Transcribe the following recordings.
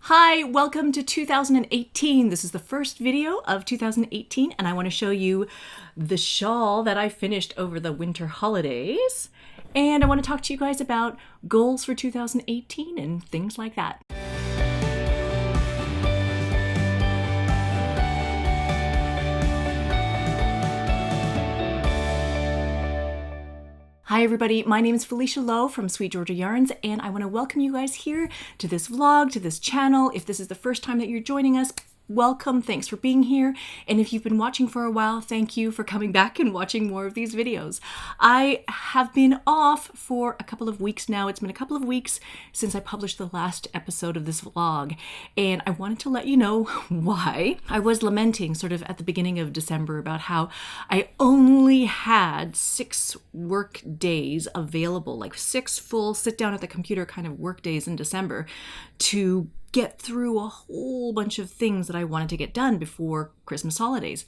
Hi, welcome to 2018. This is the first video of 2018 and I want to show you the shawl that I finished over the winter holidays. And I want to talk to you guys about goals for 2018 and things like that. Hi everybody, my name is Felicia Lowe from SweetGeorgia Yarns and I want to welcome you guys here to this vlog, to this channel. If this is the first time that you're joining us, welcome, thanks for being here. And if you've been watching for a while, thank you for coming back and watching more of these videos. I have been off for a couple of weeks now. It's been a couple of weeks since I published the last episode of this vlog. And I wanted to let you know why. I was lamenting sort of at the beginning of December about how I only had 6 work days available, like 6 full sit down at the computer kind of work days in December to get through a whole bunch of things that I wanted to get done before Christmas holidays.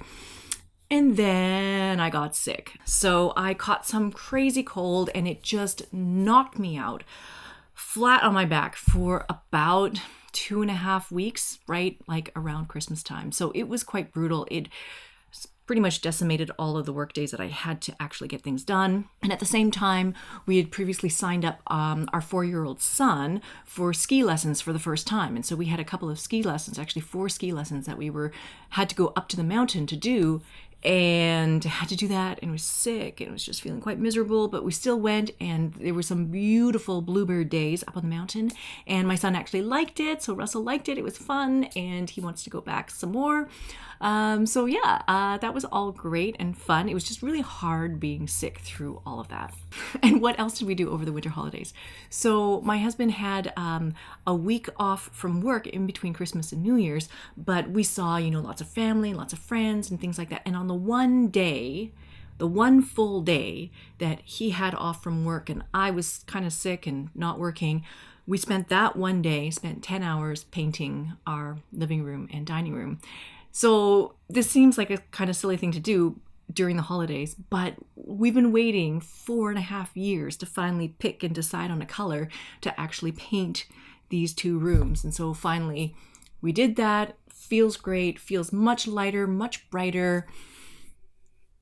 And then I got sick. So I caught some crazy cold and it just knocked me out flat on my back for about 2.5 weeks, right? Like around Christmas time. So it was quite brutal. It pretty much decimated all of the work days that I had to actually get things done. And at the same time, we had previously signed up our 4-year-old son for ski lessons for the first time. And so we had a couple of ski lessons, actually 4 ski lessons that we had to go up to the mountain to do, and had to do that and was sick and was just feeling quite miserable, but we still went, and there were some beautiful bluebird days up on the mountain and my son actually liked it. So Russell liked it. It was fun and he wants to go back some more. That was all great and fun. It was just really hard being sick through all of that. And what else did we do over the winter holidays? So my husband had a week off from work in between Christmas and New Year's, but we saw, lots of family, lots of friends and things like that. And on the one full day that he had off from work and I was kind of sick and not working, we spent 10 hours painting our living room and dining room. So this seems like a kind of silly thing to do during the holidays, but we've been waiting 4.5 years to finally pick and decide on a color to actually paint these 2 rooms. And so finally we did that. Feels great, feels much lighter, much brighter.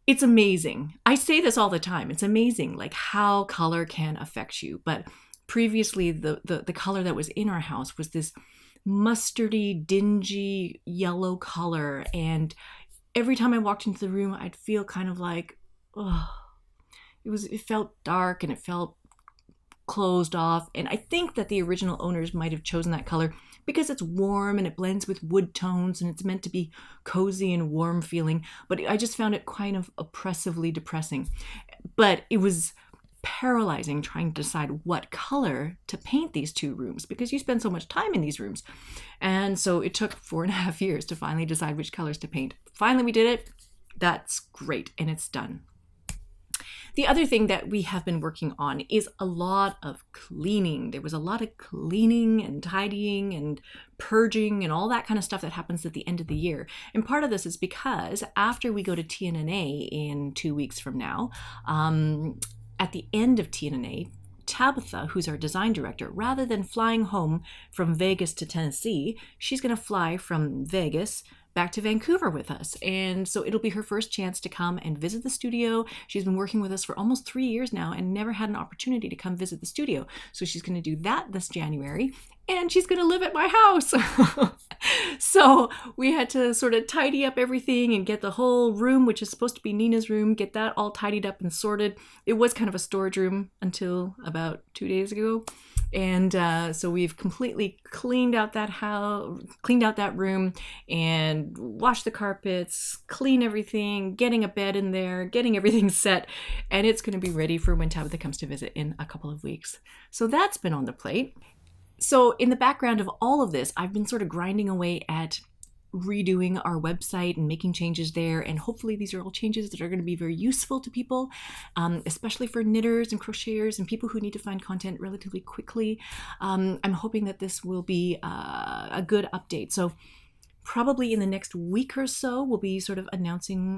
It's amazing. I say this all the time. It's amazing like how color can affect you. But previously the color that was in our house was this mustardy, dingy yellow color. And every time I walked into the room, I'd feel kind of like, it felt dark and it felt closed off. And I think that the original owners might have chosen that color because it's warm and it blends with wood tones and it's meant to be cozy and warm feeling. But I just found it kind of oppressively depressing. But it was paralyzing trying to decide what color to paint these 2 rooms because you spend so much time in these rooms. And so it took 4.5 years to finally decide which colors to paint. Finally, we did it. That's great. And it's done. The other thing that we have been working on is a lot of cleaning. There was a lot of cleaning and tidying and purging and all that kind of stuff that happens at the end of the year. And part of this is because after we go to TNNA in 2 weeks from now, at the end of TNNA, Tabitha, who's our design director, rather than flying home from Vegas to Tennessee, she's going to fly from Vegas back to Vancouver with us. And so it'll be her first chance to come and visit the studio. She's been working with us for almost 3 years now and never had an opportunity to come visit the studio. So she's going to do that this January and she's going to live at my house. So we had to sort of tidy up everything and get the whole room, which is supposed to be Nina's room, get that all tidied up and sorted. It was kind of a storage room until about 2 days ago. And so we've completely cleaned out that house, cleaned out that room and washed the carpets, clean everything, getting a bed in there, getting everything set. And it's going to be ready for when Tabitha comes to visit in a couple of weeks. So that's been on the plate. So in the background of all of this, I've been sort of grinding away at redoing our website and making changes there. And hopefully these are all changes that are going to be very useful to people, especially for knitters and crocheters and people who need to find content relatively quickly. I'm hoping that this will be a good update. So probably in the next week or so, we'll be sort of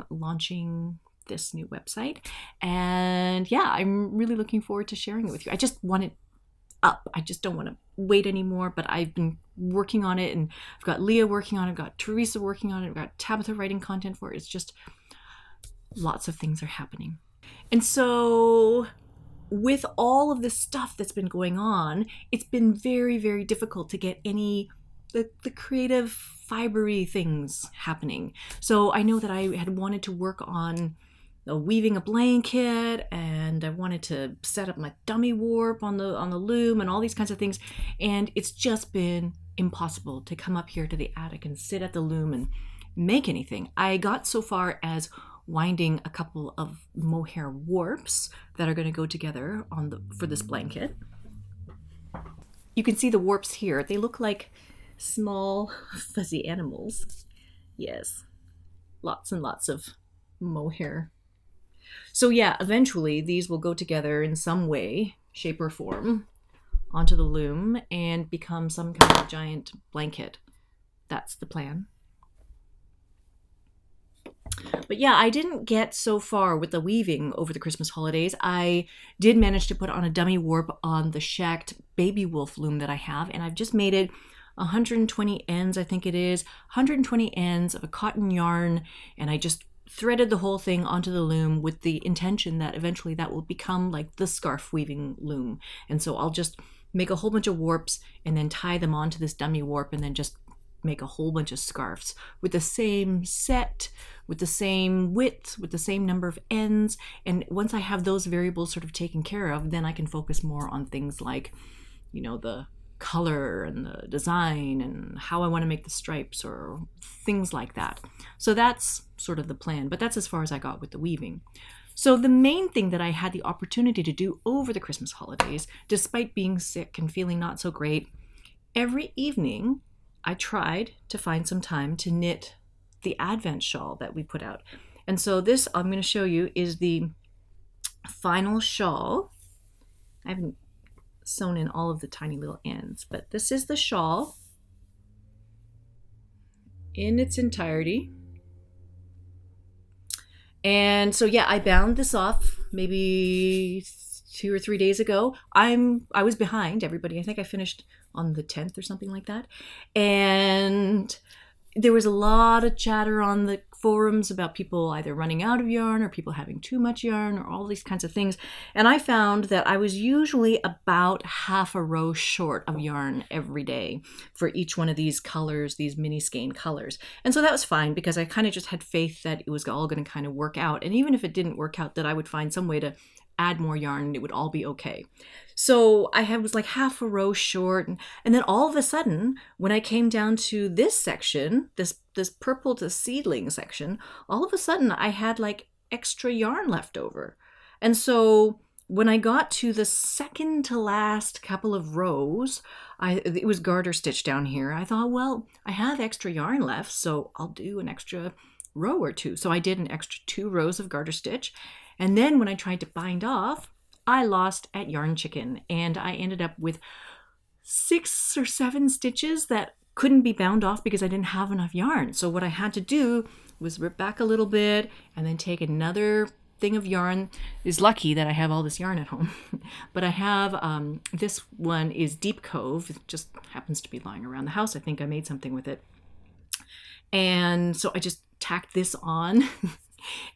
launching this new website. And yeah, I'm really looking forward to sharing it with you. I just wanted up. I just don't want to wait anymore, but I've been working on it, and I've got Leah working on it, I've got Teresa working on it, I've got Tabitha writing content for it. It's just lots of things are happening. And so with all of this stuff that's been going on, it's been very, very difficult to get any the creative fibery things happening. So I know that I had wanted to work on weaving a blanket, and I wanted to set up my dummy warp on the loom and all these kinds of things, and it's just been impossible to come up here to the attic and sit at the loom and make anything. I got so far as winding a couple of mohair warps that are going to go together for this blanket. You can see the warps here. They look like small fuzzy animals. Yes, lots and lots of mohair. So yeah, eventually these will go together in some way, shape or form onto the loom and become some kind of giant blanket. That's the plan. But yeah, I didn't get so far with the weaving over the Christmas holidays. I did manage to put on a dummy warp on the shacked baby wolf loom that I have, and I've just made it 120 ends, I think it is, 120 ends of a cotton yarn, and I just threaded the whole thing onto the loom with the intention that eventually that will become like the scarf weaving loom. And so I'll just make a whole bunch of warps and then tie them onto this dummy warp and then just make a whole bunch of scarves with the same set, with the same width, with the same number of ends. And once I have those variables sort of taken care of, then I can focus more on things like, you know, the color and the design and how I want to make the stripes or things like that. So that's sort of the plan, but that's as far as I got with the weaving. So the main thing that I had the opportunity to do over the Christmas holidays, despite being sick and feeling not so great, every evening I tried to find some time to knit the Advent shawl that we put out. And so this I'm going to show you is the final shawl. I haven't sewn in all of the tiny little ends, but this is the shawl in its entirety. And so yeah, I bound this off maybe 2 or 3 days ago. I was behind everybody. I think I finished on the 10th or something like that. And there was a lot of chatter on the forums about people either running out of yarn or people having too much yarn or all these kinds of things. And I found that I was usually about half a row short of yarn every day for each one of these colors, these mini skein colors. And so that was fine because I kind of just had faith that it was all going to kind of work out. And even if it didn't work out, that I would find some way to add more yarn and it would all be okay. So I was like half a row short, and then all of a sudden, when I came down to this section, this purple to seedling section, all of a sudden I had like extra yarn left over. And so when I got to the second to last couple of rows, it was garter stitch down here. I thought, well, I have extra yarn left, so I'll do an extra row or two. So I did an extra 2 rows of garter stitch. And then when I tried to bind off, I lost at Yarn Chicken, and I ended up with 6 or 7 stitches that couldn't be bound off because I didn't have enough yarn. So what I had to do was rip back a little bit and then take another thing of yarn. It's lucky that I have all this yarn at home. But I have, this one is Deep Cove. It just happens to be lying around the house. I think I made something with it. And so I just tacked this on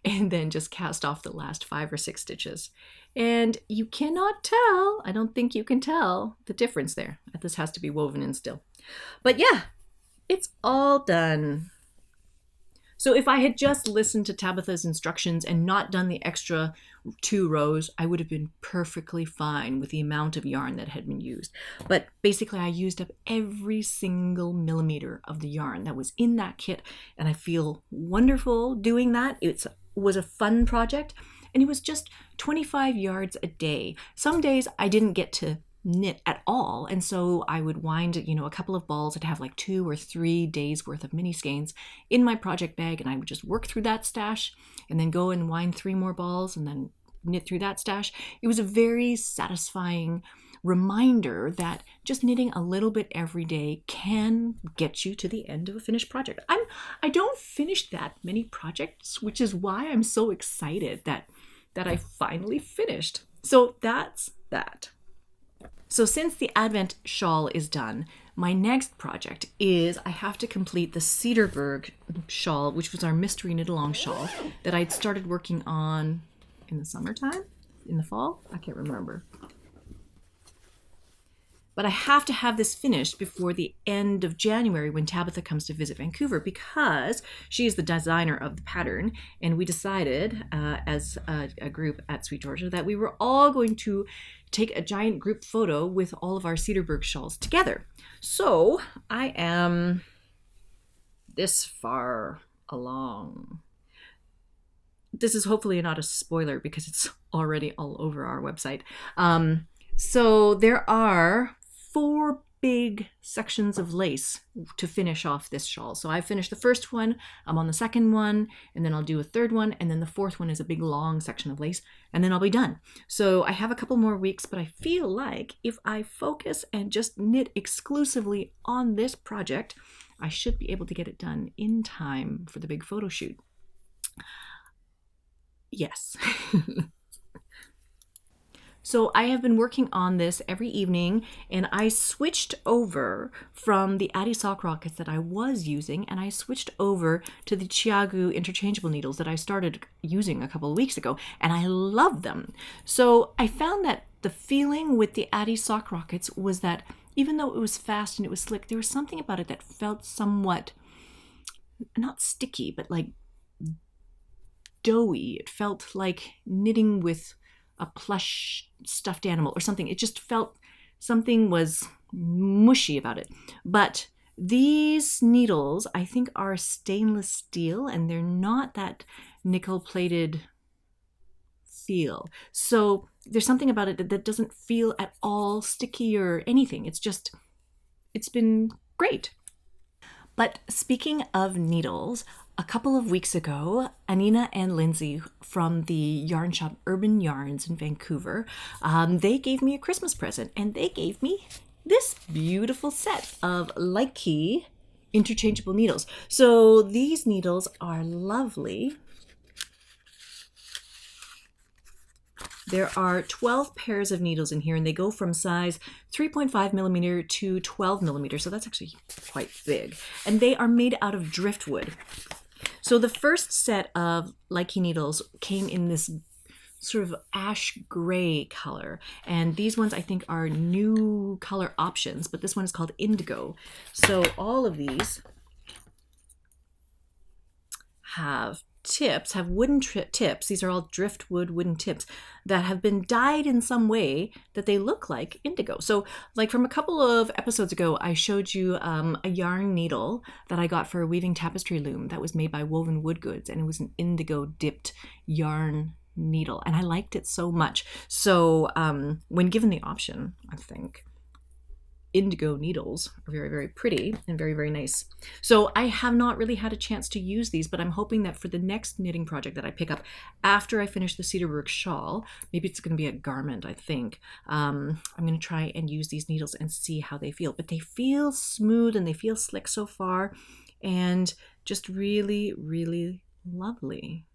and then just cast off the last 5 or 6 stitches. And you cannot tell, I don't think you can tell the difference there. This has to be woven in still. But yeah, it's all done. So if I had just listened to Tabitha's instructions and not done the extra 2 rows, I would have been perfectly fine with the amount of yarn that had been used. But basically I used up every single millimeter of the yarn that was in that kit, and I feel wonderful doing that. It was a fun project, and it was just 25 yards a day. Some days I didn't get to knit at all, and so I would wind, a couple of balls. I'd have like 2 or 3 days worth of mini skeins in my project bag, and I would just work through that stash and then go and wind 3 more balls and then knit through that stash. It was a very satisfying reminder that just knitting a little bit every day can get you to the end of a finished project. I don't finish that many projects, which is why I'm so excited that I finally finished. So that's that. So since the Advent shawl is done, my next project is I have to complete the Cederberg shawl, which was our mystery knit-along shawl that I'd started working on in the summertime, in the fall, I can't remember. But I have to have this finished before the end of January when Tabitha comes to visit Vancouver, because she is the designer of the pattern. And we decided as a group at SweetGeorgia that we were all going to take a giant group photo with all of our Cederberg shawls together. So I am this far along. This is hopefully not a spoiler because it's already all over our website. So there are 4 big sections of lace to finish off this shawl. So I finished the first one, I'm on the second one, and then I'll do a third one, and then the fourth one is a big long section of lace, and then I'll be done. So I have a couple more weeks, but I feel like if I focus and just knit exclusively on this project, I should be able to get it done in time for the big photo shoot. Yes. So I have been working on this every evening, and I switched over from the Addi sock rockets that I was using, and I switched over to the Chiagu interchangeable needles that I started using a couple of weeks ago, and I love them. So I found that the feeling with the Addi sock rockets was that even though it was fast and it was slick, there was something about it that felt somewhat, not sticky, but like doughy. It felt like knitting with a plush stuffed animal or something. It just felt something was mushy about it. But these needles, I think, are stainless steel, and they're not that nickel plated feel. So there's something about it that doesn't feel at all sticky or anything. It's been great. But speaking of needles, a couple of weeks ago, Anina and Lindsay from the yarn shop Urban Yarns in Vancouver, they gave me a Christmas present, and they gave me this beautiful set of Likey interchangeable needles. So these needles are lovely. There are 12 pairs of needles in here, and they go from size 3.5 millimeter to 12 millimeter. So that's actually quite big. And they are made out of driftwood. So the first set of Likey needles came in this sort of ash gray color. And these ones I think are new color options, but this one is called indigo. So all of these have tips, have wooden tips. These are all driftwood wooden tips that have been dyed in some way that they look like indigo. So like from a couple of episodes ago, I showed you a yarn needle that I got for a weaving tapestry loom that was made by Woven Wood Goods, and it was an indigo dipped yarn needle, and I liked it so much. So when given the option, I think indigo needles are very, very pretty and very, very nice. So I have not really had a chance to use these, but I'm hoping that for the next knitting project that I pick up after I finish the Cederberg shawl, maybe it's going to be a garment, I think. I'm going to try and use these needles and see how they feel. But they feel smooth and they feel slick so far, and just really, really lovely.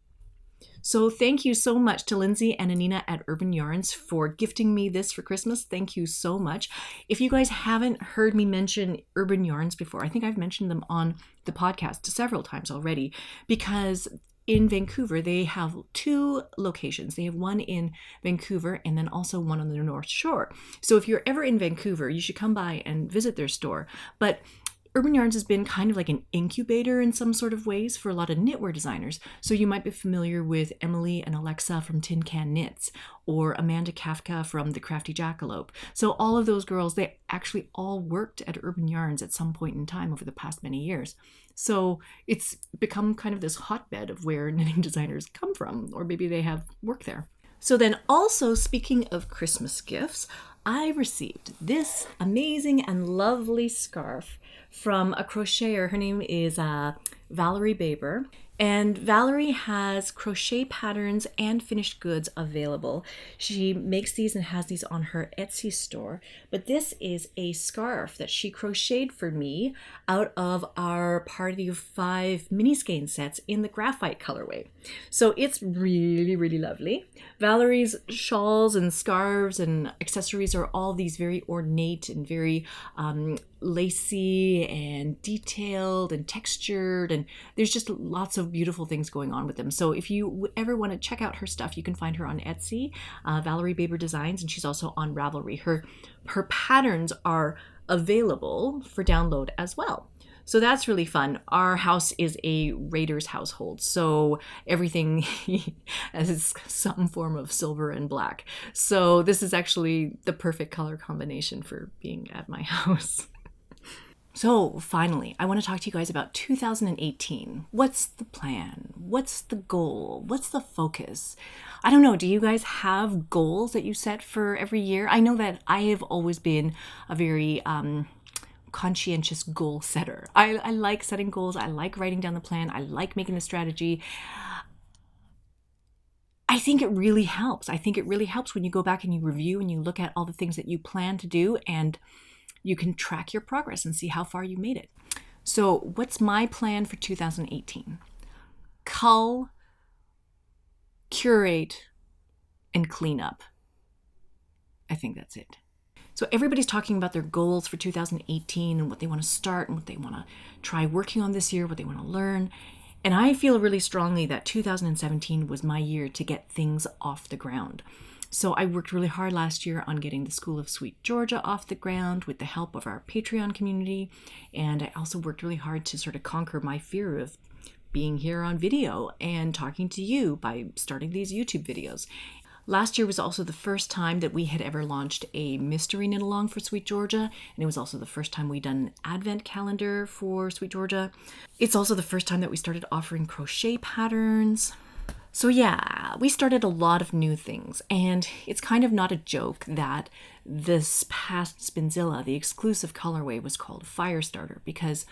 So thank you so much to Lindsay and Anina at Urban Yarns for gifting me this for Christmas. Thank you so much. If you guys haven't heard me mention Urban Yarns before, I think I've mentioned them on the podcast several times already, because in Vancouver, they have 2 locations. They have one in Vancouver and then also one on the North Shore. So if you're ever in Vancouver, you should come by and visit their store. But Urban Yarns has been kind of like an incubator in some sort of ways for a lot of knitwear designers. So you might be familiar with Emily and Alexa from Tin Can Knits, or Amanda Kafka from The Crafty Jackalope. So all of those girls, they actually all worked at Urban Yarns at some point in time over the past many years. So it's become kind of this hotbed of where knitting designers come from, or maybe they have work there. So then also, speaking of Christmas gifts, I received this amazing and lovely scarf from a crocheter. Her name is Valerie Baber. And Valerie has crochet patterns and finished goods available. She makes these and has these on her Etsy store. But this is a scarf that she crocheted for me out of our Party of 5 mini skein sets in the graphite colorway. So it's really, really lovely. Valerie's shawls and scarves and accessories are all these very ornate and very lacy and detailed and textured, and there's just lots of beautiful things going on with them. So if you ever want to check out her stuff, you can find her on Etsy, Valerie Baber Designs, and she's also on Ravelry. Her patterns are available for download as well. So that's really fun. Our house is a Raiders household, so everything has some form of silver and black. So this is actually the perfect color combination for being at my house. So finally, I want to talk to you guys about 2018. What's the plan? What's the goal? What's the focus? I don't know. Do you guys have goals that you set for every year? I know that I have always been a very conscientious goal setter. I like setting goals. I like writing down the plan. I like making the strategy. I think it really helps. I think it really helps when you go back and you review and you look at all the things that you plan to do, and you can track your progress and see how far you made it. So what's my plan for 2018? Cull, curate, and clean up. I think that's it. So everybody's talking about their goals for 2018 and what they want to start and what they want to try working on this year, what they want to learn. And I feel really strongly that 2017 was my year to get things off the ground. So I worked really hard last year on getting the School of SweetGeorgia off the ground with the help of our Patreon community. And I also worked really hard to sort of conquer my fear of being here on video and talking to you by starting these YouTube videos. Last year was also the first time that we had ever launched a mystery knit along for SweetGeorgia, and it was also the first time we'd done an advent calendar for SweetGeorgia. It's also the first time that we started offering crochet patterns. So yeah, we started a lot of new things, and it's kind of not a joke that this past Spinzilla, the exclusive colorway, was called Firestarter, because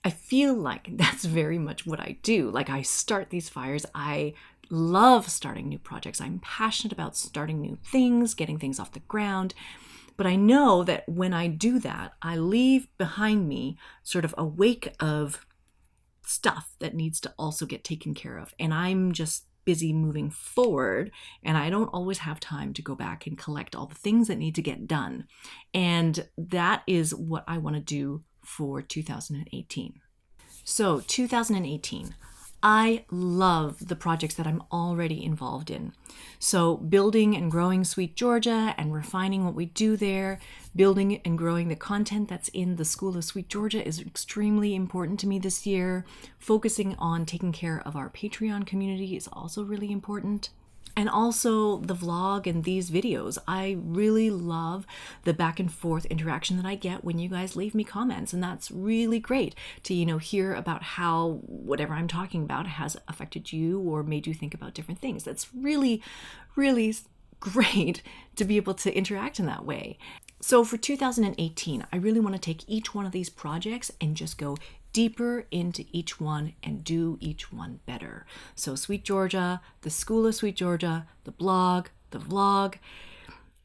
I feel like that's very much what I do. Like, I start these fires. I love starting new projects. I'm passionate about starting new things, getting things off the ground. But I know that when I do that, I leave behind me sort of a wake of stuff that needs to also get taken care of. And I'm just busy moving forward, and I don't always have time to go back and collect all the things that need to get done. And that is what I want to do for 2018. So 2018, I love the projects that I'm already involved in. So building and growing SweetGeorgia and refining what we do there, building and growing the content that's in the School of SweetGeorgia is extremely important to me this year. Focusing on taking care of our Patreon community is also really important. And also the vlog and these videos. I really love the back and forth interaction that I get when you guys leave me comments. And that's really great to, hear about how whatever I'm talking about has affected you or made you think about different things. That's really, really great to be able to interact in that way. So for 2018, I really want to take each one of these projects and just go deeper into each one and do each one better. So SweetGeorgia, the School of SweetGeorgia, the blog, the vlog,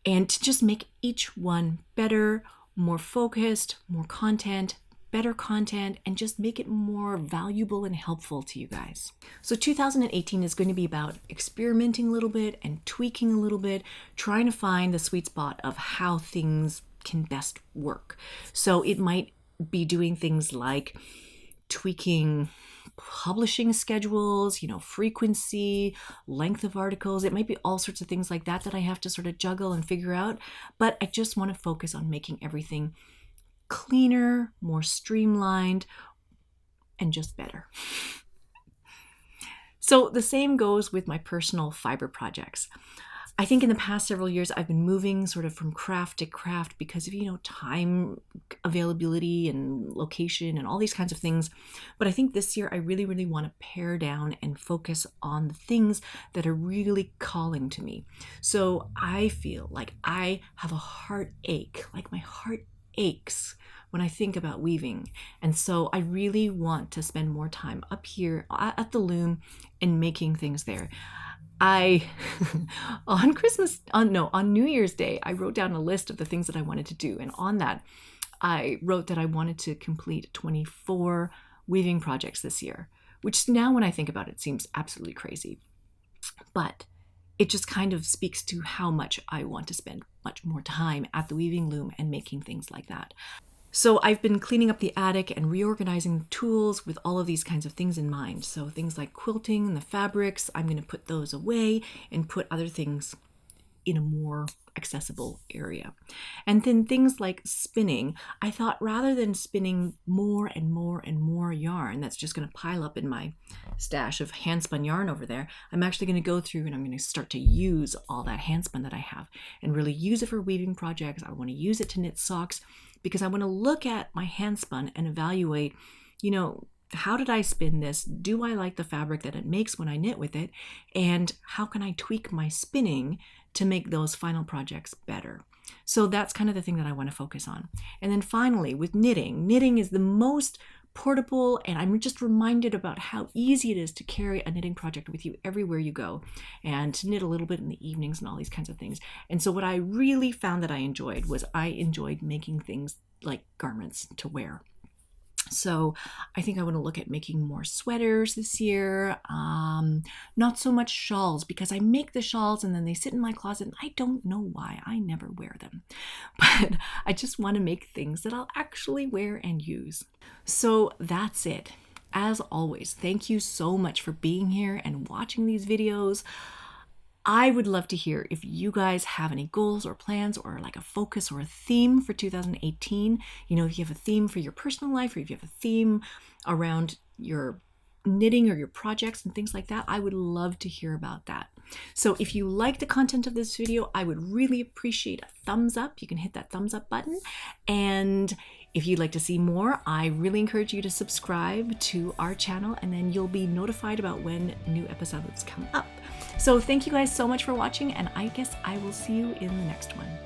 and to just make each one better, more focused, more content, better content, and just make it more valuable and helpful to you guys. So 2018 is going to be about experimenting a little bit and tweaking a little bit, trying to find the sweet spot of how things can best work. So it might be doing things like tweaking publishing schedules, frequency, length of articles. It might be all sorts of things like that that I have to sort of juggle and figure out. But I just want to focus on making everything cleaner, more streamlined, and just better. So the same goes with my personal fiber projects. I think in the past several years, I've been moving sort of from craft to craft because of, time availability and location and all these kinds of things. But I think this year I really, really want to pare down and focus on the things that are really calling to me. So I feel like I have a heartache, like my heart aches when I think about weaving. And so I really want to spend more time up here at the loom and making things there. I, on New Year's Day, I wrote down a list of the things that I wanted to do. And on that, I wrote that I wanted to complete 24 weaving projects this year, which now when I think about it seems absolutely crazy. But it just kind of speaks to how much I want to spend much more time at the weaving loom and making things like that. So I've been cleaning up the attic and reorganizing the tools with all of these kinds of things in mind. So things like quilting and the fabrics, I'm going to put those away and put other things in a more accessible area. And then things like spinning, I thought rather than spinning more and more and more yarn that's just going to pile up in my stash of hand spun yarn over there, I'm actually going to go through and I'm going to start to use all that hand spun that I have and really use it for weaving projects. I want to use it to knit socks because I want to look at my hand spun and evaluate, how did I spin this? Do I like the fabric that it makes when I knit with it? And how can I tweak my spinning to make those final projects better? So that's kind of the thing that I want to focus on. And then finally, with knitting, knitting is the most portable, and I'm just reminded about how easy it is to carry a knitting project with you everywhere you go and to knit a little bit in the evenings and all these kinds of things. And so what I really found that I enjoyed was I enjoyed making things like garments to wear. So I think I want to look at making more sweaters this year, not so much shawls, because I make the shawls and then they sit in my closet and I don't know why. I never wear them, but I just want to make things that I'll actually wear and use. So that's it. As always, thank you so much for being here and watching these videos. I would love to hear if you guys have any goals or plans or like a focus or a theme for 2018. If you have a theme for your personal life or if you have a theme around your knitting or your projects and things like that, I would love to hear about that. So if you like the content of this video, I would really appreciate a thumbs up. You can hit that thumbs up button. And if you'd like to see more, I really encourage you to subscribe to our channel and then you'll be notified about when new episodes come up. So thank you guys so much for watching, and I guess I will see you in the next one.